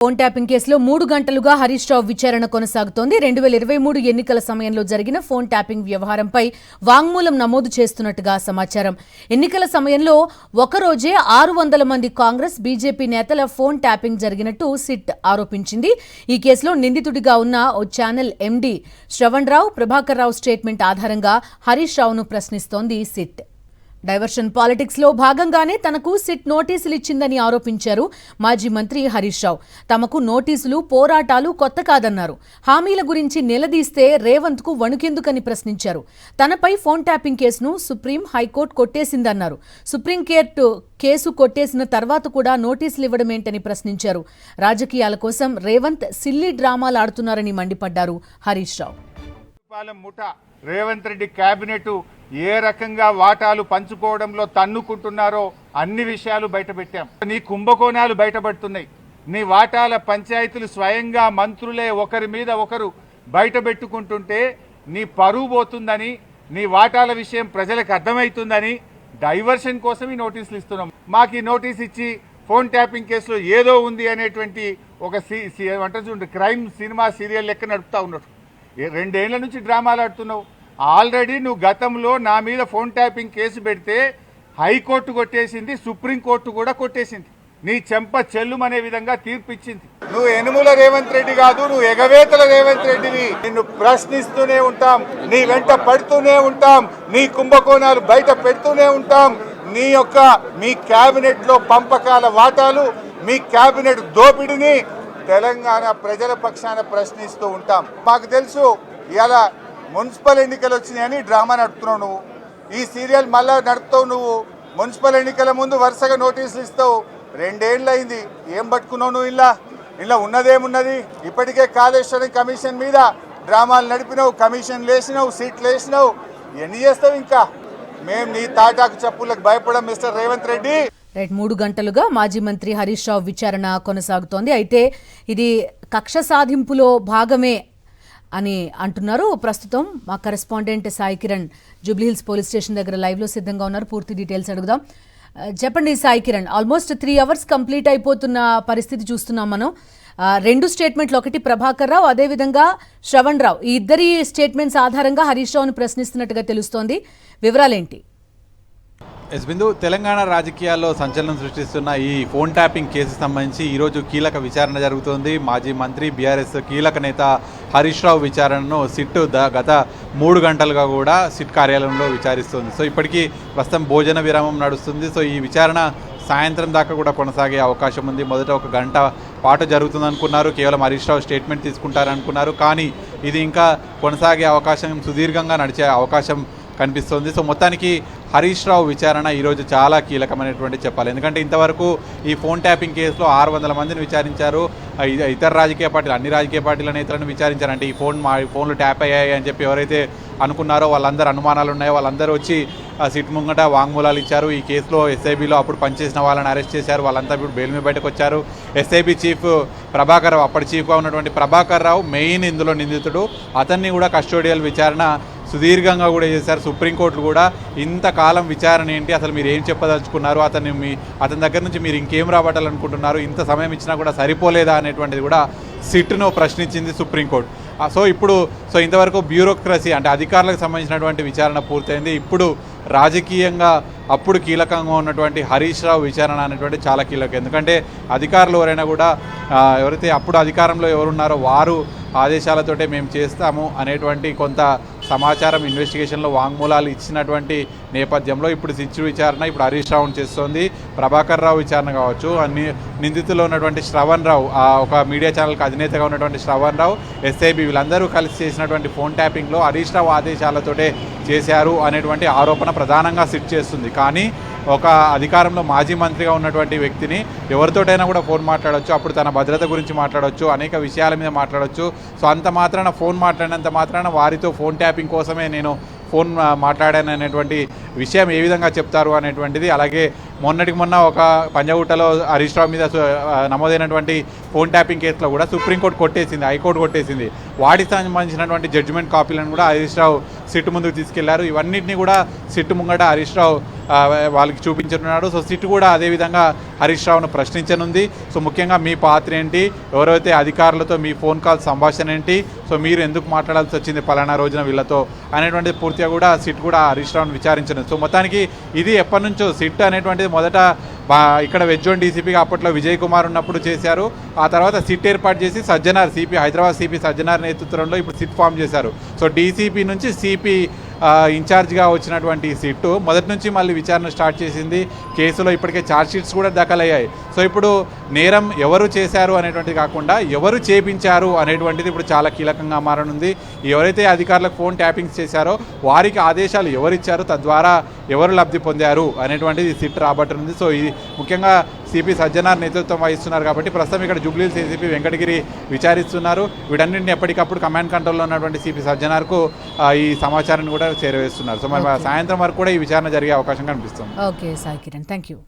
Phone tapping కేసులో 3 గంటలుగా హరీష్ రావు విచారణ కొనసాగుతోంది. 2023 ఎన్నికల సమయంలో జరిగిన ఫోన్ ట్యాపింగ్ వ్యవహారంపై వాంగ్మూలం నమోదు చేస్తున్నట్టుగా సమాచారం. ఎన్నికల సమయంలో ఒకరోజే 600 మంది కాంగ్రెస్, బీజేపీ నేతల ఫోన్ ట్యాపింగ్ జరిగినట్టు సిట్ ఆరోపించింది. ఈ కేసులో నిందితుడిగా ఉన్న ఓ ఛానల్ ఎండీ శ్రవణ్ రావు, ప్రభాకర్ రావు స్టేట్మెంట్ ఆధారంగా హరీష్ రావును ప్రశ్నిస్తోంది సిట్. డైవర్షన్ పాలిటిక్స్ లో భాగంగానే తనకు సిట్ నోటీసులు ఇచ్చిందని ఆరోపించారు మాజీ మంత్రి హరీష్ రావు. తమకు నోటీసులు, పోరాటాలు కొత్త కాదన్నారు. హామీల గురించి నిలదీస్తే రేవంత్ కు వణుకెందుకని ప్రశ్నించారు. తనపై ఫోన్ ట్యాపింగ్ కేసును సుప్రీం, హైకోర్టు కొట్టేసిందన్నారు. సుప్రీంకోర్టు కేసు కొట్టేసిన తర్వాత కూడా నోటీసులు ఇవ్వడమేంటని ప్రశ్నించారు. రాజకీయాల కోసం రేవంత్ సిల్లీ డ్రామాలు ఆడుతున్నారని మండిపడ్డారు హరీష్ రావు. రేవంత్ రెడ్డి కేబినెట్ ఏ రకంగా వాటాలు పంచుకోవడంలో తన్నుకుంటున్నారో అన్ని విషయాలు బయటపెట్టాం. నీ కుంభకోణాలు బయటపడుతున్నాయి. నీ వాటాల పంచాయతీలు స్వయంగా మంత్రులే ఒకరి మీద ఒకరు బయటపెట్టుకుంటుంటే నీ పరువు పోతుందని, నీ వాటాల విషయం ప్రజలకు అర్థమవుతుందని డైవర్షన్ కోసం ఈ నోటీసులు ఇస్తున్నాం. మాకు ఈ నోటీస్ ఇచ్చి ఫోన్ ట్యాపింగ్ కేసులో ఏదో ఉంది అనేటువంటి ఒక క్రైమ్ సినిమా సీరియల్ లెక్క నడుపుతా ఉన్నారు. 2 ఏళ్ల నుంచి డ్రామాలు ఆడుతున్నావు. ఆల్రెడీ నువ్వు గతంలో నా మీద ఫోన్ ట్యాపింగ్ కేసు పెడితే హైకోర్టు కొట్టేసింది, సుప్రీంకోర్టు కూడా కొట్టేసింది. నీ చెంప చెల్లుమనే విధంగా తీర్పు ఇచ్చింది. నువ్వు ఎనుముల రేవంత్ రెడ్డి కాదు, నువ్వు ఎగవేతల రేవంత్ రెడ్డిని. నిన్ను ప్రశ్నిస్తూనే ఉంటాం, నీ వెంట పడుతూనే ఉంటాం, నీ కుంభకోణాలు బయట పెడుతూనే ఉంటాం. మీ కేబినెట్ లో పంపకాల వాటాలు, మీ కేబినెట్ దోపిడిని తెలంగాణ ప్రజల పక్షాన ప్రశ్నిస్తూ ఉంటాం. మాకు తెలుసు ఇలా మున్సిపల్ ఎన్నికలు వచ్చినాయని డ్రామా నడుపుతున్నావు నువ్వు. ఈ సీరియల్ మళ్ళా నడుపుతావు నువ్వు. మున్సిపల్ ఎన్నికల ముందు వరుసగా నోటీసులు ఇస్తావు. 2 ఏళ్ళు అయింది, ఏం పట్టుకున్నావు నువ్వు? ఇలా ఉన్నదేమున్నది? ఇప్పటికే కాళేశ్వరం కమిషన్ మీద డ్రామాలు నడిపినావు, కమిషన్లు వేసినావు, సీట్లు వేసినావు. ఎన్ని చేస్తావు ఇంకా? మేము నీ తాటాకు చెప్పులకు భయపడం మిస్టర్ రేవంత్ రెడ్డి. 3 గంటలుగా మాజీ మంత్రి హరీష్ రావు విచారణ కొనసాగుతోంది. అయితే ఇది కక్ష సాధింపులో భాగమే అని అంటున్నారు. ప్రస్తుతం మా correspondent Sai Kiran Jubilee Hills police station దగ్గర లైవ్లో సిద్ధంగా ఉన్నారు. పూర్తి డీటెయిల్స్ అడుగుదాం. చెప్పండి Sai Kiran, almost 3 hours complete అయిపోతున్న పరిస్థితి చూస్తున్నాం మనం. 2 స్టేట్మెంట్లు, ఒకటి ప్రభాకర్ రావు, అదేవిధంగా శ్రవణ్ రావు, ఈ ఇద్దరి స్టేట్మెంట్స్ ఆధారంగా హరీష్ రావును ప్రశ్నిస్తున్నట్టుగా తెలుస్తోంది. వివరాలేంటి? బిందు, తెలంగాణ రాజకీయాల్లో సంచలనం సృష్టిస్తున్న ఈ ఫోన్ ట్యాపింగ్ కేసుకు సంబంధించి ఈరోజు కీలక విచారణ జరుగుతోంది. మాజీ మంత్రి, బీఆర్ఎస్ కీలక నేత హరీష్ రావు విచారణను సిట్ గత 3 గంటలుగా కూడా సిట్ కార్యాలయంలో విచారిస్తోంది. సో ఇప్పటికీ ప్రస్తుతం భోజన విరామం నడుస్తుంది. సో ఈ విచారణ సాయంత్రం దాకా కూడా కొనసాగే అవకాశం ఉంది. మొదట 1 గంట పాటు జరుగుతుంది అనుకున్నారు, కేవలం హరీష్ రావు స్టేట్మెంట్ తీసుకుంటారనుకున్నారు. కానీ ఇది ఇంకా కొనసాగే అవకాశం, సుదీర్ఘంగా నడిచే అవకాశం కనిపిస్తోంది. సో మొత్తానికి హరీష్ రావు విచారణ ఈరోజు చాలా కీలకమైనటువంటి చెప్పాలి. ఎందుకంటే ఇంతవరకు ఈ ఫోన్ ట్యాపింగ్ కేసులో 600 మందిని విచారించారు. ఇతర రాజకీయ పార్టీలు, అన్ని రాజకీయ పార్టీల నేతలను విచారించారు. అంటే ఈ ఫోన్లు ట్యాప్ అయ్యాయి అని చెప్పి ఎవరైతే అనుకున్నారో వాళ్ళందరూ, అనుమానాలు ఉన్నాయో వాళ్ళందరూ వచ్చి సిట్ ముంగట వాంగ్మూలాలు ఇచ్చారు. ఈ కేసులో ఎస్ఐబిలో అప్పుడు పనిచేసిన వాళ్ళని అరెస్ట్ చేశారు. వాళ్ళంతా ఇప్పుడు బెయిల్ మీద బయటకు వచ్చారు. ఎస్ఐబి చీఫ్ ప్రభాకర్ రావు, అప్పటి చీఫ్గా ఉన్నటువంటి ప్రభాకర్ రావు మెయిన్ ఇందులో నిందితుడు. అతన్ని కూడా కస్టోడియల్ విచారణ సుదీర్ఘంగా కూడా చేశారు. సుప్రీంకోర్టు కూడా ఇంతకాలం విచారణ ఏంటి, అసలు మీరు ఏం చెప్పదలుచుకున్నారు, అతని దగ్గర నుంచి మీరు ఇంకేం రాబట్టాలనుకుంటున్నారు, ఇంత సమయం ఇచ్చినా కూడా సరిపోలేదా అనేటువంటిది కూడా సిట్ను ప్రశ్నించింది సుప్రీంకోర్టు. సో ఇంతవరకు బ్యూరోక్రసీ అంటే అధికారులకు సంబంధించినటువంటి విచారణ పూర్తయింది. ఇప్పుడు రాజకీయంగా అప్పుడు కీలకంగా ఉన్నటువంటి హరీష్ రావు విచారణ అనేటువంటి చాలా కీలకం. ఎందుకంటే అధికారులు ఎవరైనా కూడా, ఎవరైతే అప్పుడు అధికారంలో ఎవరున్నారో వారు ఆదేశాలతోటే మేము చేస్తాము అనేటువంటి కొంత సమాచారం ఇన్వెస్టిగేషన్లో వాంగ్మూలాలు ఇచ్చినటువంటి నేపథ్యంలో ఇప్పుడు సిట్ విచారణ ఇప్పుడు హరీష్ రావును చేస్తోంది. ప్రభాకర్ రావు విచారణ కావచ్చు, నిందితుల్లో ఉన్నటువంటి శ్రవణ్ రావు, ఒక మీడియా ఛానల్కి అధినేతగా ఉన్నటువంటి శ్రవణ్ రావు, ఎస్ఐబి, వీళ్ళందరూ కలిసి చేసినటువంటి ఫోన్ ట్యాపింగ్లో హరీష్ రావు ఆదేశాలతోటే చేశారు అనేటువంటి ఆరోపణ ప్రధానంగా సిట్ చేస్తుంది. కానీ ఒక అధికారంలో మాజీ మంత్రిగా ఉన్నటువంటి వ్యక్తిని ఎవరితోటైనా కూడా ఫోన్ మాట్లాడవచ్చు, అప్పుడు తన భద్రత గురించి మాట్లాడవచ్చు, అనేక విషయాల మీద మాట్లాడవచ్చు. సో అంత మాత్రాన ఫోన్ మాట్లాడినంత మాత్రాన వారితో ఫోన్ ట్యాపింగ్ కోసమే నేను ఫోన్ మాట్లాడాను అనేటువంటి విషయం ఏ విధంగా చెప్తారు అనేటువంటిది. అలాగే మొన్న ఒక పంజాగుట్టలో హరీష్ రావు మీద నమోదైనటువంటి ఫోన్ ట్యాపింగ్ కేసులో కూడా సుప్రీంకోర్టు కొట్టేసింది, హైకోర్టు కొట్టేసింది. వాటికి సంబంధించినటువంటి జడ్జిమెంట్ కాపీలను కూడా హరీష్ రావు సిట్ ముందుకు తీసుకెళ్లారు. ఇవన్నింటినీ కూడా సిట్ ముంగట హరీష్ రావు వాళ్ళకి చూపించనున్నాడు. సో సిట్ కూడా అదేవిధంగా హరీష్ రావును ప్రశ్నించనుంది. సో ముఖ్యంగా మీ పాత్ర ఏంటి, ఎవరైతే అధికారులతో మీ ఫోన్ కాల్ సంభాషణ ఏంటి, సో మీరు ఎందుకు మాట్లాడాల్సి వచ్చింది పలానా రోజున వీళ్ళతో అనేటువంటిది పూర్తిగా కూడా సిట్ కూడా హరీష్ రావును విచారించను. సో మొత్తానికి ఇది ఎప్పటి నుంచో సిట్ అనేటువంటిది మొదట ఇక్కడ వెజ్ జోన్ డీసీపీగా అప్పట్లో విజయ్ కుమార్ ఉన్నప్పుడు చేశారు. ఆ తర్వాత సిట్ ఏర్పాటు చేసి సజ్జనార్ సిపి హైదరాబాద్ సిపి సజ్జనార్ నేతృత్వంలో ఇప్పుడు సిట్ ఫామ్ చేశారు. సో డీసీపీ నుంచి సిపి ఇన్ఛార్జ్గా వచ్చినటువంటి సిట్ మొదటి నుంచి మళ్ళీ విచారణ స్టార్ట్ చేసింది. కేసులో ఇప్పటికే ఛార్జ్ షీట్స్ కూడా దాఖలయ్యాయి. సో ఇప్పుడు నేరం ఎవరు చేశారు అనేటువంటిది కాకుండా ఎవరు చేపించారు అనేటువంటిది ఇప్పుడు చాలా కీలకంగా మారనుంది. ఎవరైతే అధికారులకు ఫోన్ ట్యాపింగ్స్ చేశారో వారికి ఆదేశాలు ఎవరిచ్చారు, తద్వారా ఎవరు లబ్ధి పొందారు అనేటువంటిది సిట్ రాబట్టనుంది. సో ఇది ముఖ్యంగా సిపి సజ్జనార్ నేతృత్వం వహిస్తున్నారు కాబట్టి ప్రస్తుతం ఇక్కడ జూబ్లీహిల్స్ ఏసీపీ వెంకటగిరి విచారిస్తున్నారు. వీటన్నింటిని ఎప్పటికప్పుడు కమాండ్ కంట్రోల్లో ఉన్నటువంటి సిపి సజ్జనార్కు ఈ సమాచారాన్ని కూడా చేరవేస్తున్నారు. సో మరి సాయంత్రం వరకు కూడా ఈ విచారణ జరిగే అవకాశం కనిపిస్తుంది. Okay Sai Kiran, thank you.